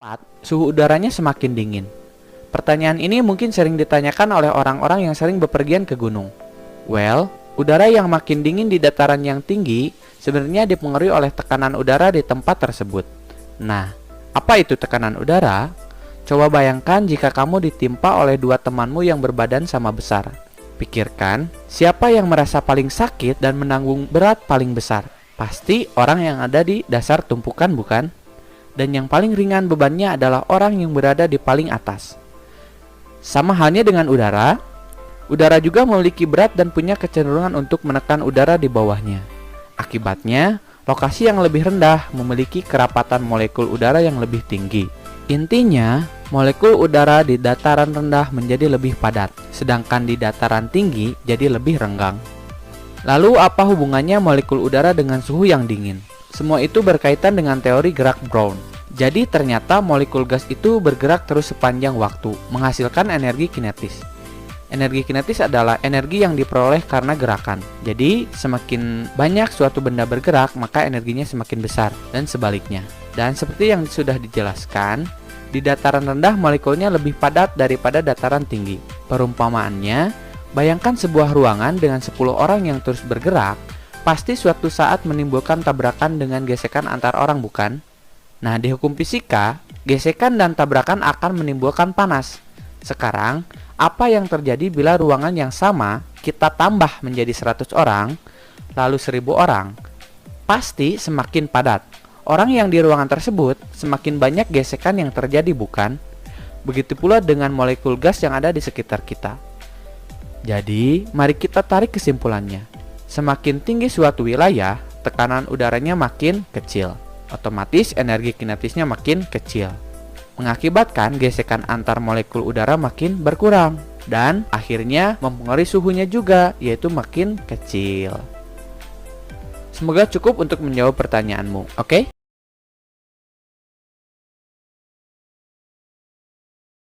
Tepat, suhu udaranya semakin dingin. Pertanyaan ini mungkin sering ditanyakan oleh orang-orang yang sering bepergian ke gunung. Well, udara yang makin dingin di dataran yang tinggi sebenarnya dipengaruhi oleh tekanan udara di tempat tersebut. Nah, apa itu tekanan udara? Coba bayangkan jika kamu ditimpa oleh dua temanmu yang berbadan sama besar. Pikirkan, siapa yang merasa paling sakit dan menanggung berat paling besar? Pasti orang yang ada di dasar tumpukan, bukan? Dan yang paling ringan bebannya adalah orang yang berada di paling atas. Sama halnya dengan udara, udara juga memiliki berat dan punya kecenderungan untuk menekan udara di bawahnya. Akibatnya, lokasi yang lebih rendah memiliki kerapatan molekul udara yang lebih tinggi. Intinya, molekul udara di dataran rendah menjadi lebih padat, sedangkan di dataran tinggi jadi lebih renggang. Lalu apa hubungannya molekul udara dengan suhu yang dingin? Semua itu berkaitan dengan teori gerak Brown. Jadi ternyata molekul gas itu bergerak terus sepanjang waktu, menghasilkan energi kinetis. Energi kinetis adalah energi yang diperoleh karena gerakan. Jadi semakin banyak suatu benda bergerak, maka energinya semakin besar, dan sebaliknya. Dan seperti yang sudah dijelaskan, di dataran rendah molekulnya lebih padat daripada dataran tinggi. Perumpamaannya, bayangkan sebuah ruangan dengan 10 orang yang terus bergerak, pasti suatu saat menimbulkan tabrakan dengan gesekan antar orang, bukan? Nah, di hukum fisika, gesekan dan tabrakan akan menimbulkan panas. Sekarang, apa yang terjadi bila ruangan yang sama kita tambah menjadi 100 orang, lalu 1000 orang? Pasti semakin padat. Orang yang di ruangan tersebut semakin banyak gesekan yang terjadi, bukan? Begitu pula dengan molekul gas yang ada di sekitar kita. Jadi, mari kita tarik kesimpulannya. Semakin tinggi suatu wilayah, tekanan udaranya makin kecil. Otomatis energi kinetisnya makin kecil, mengakibatkan gesekan antar molekul udara makin berkurang. Dan akhirnya mempengaruhi suhunya juga, yaitu makin kecil. Semoga cukup untuk menjawab pertanyaanmu, oke?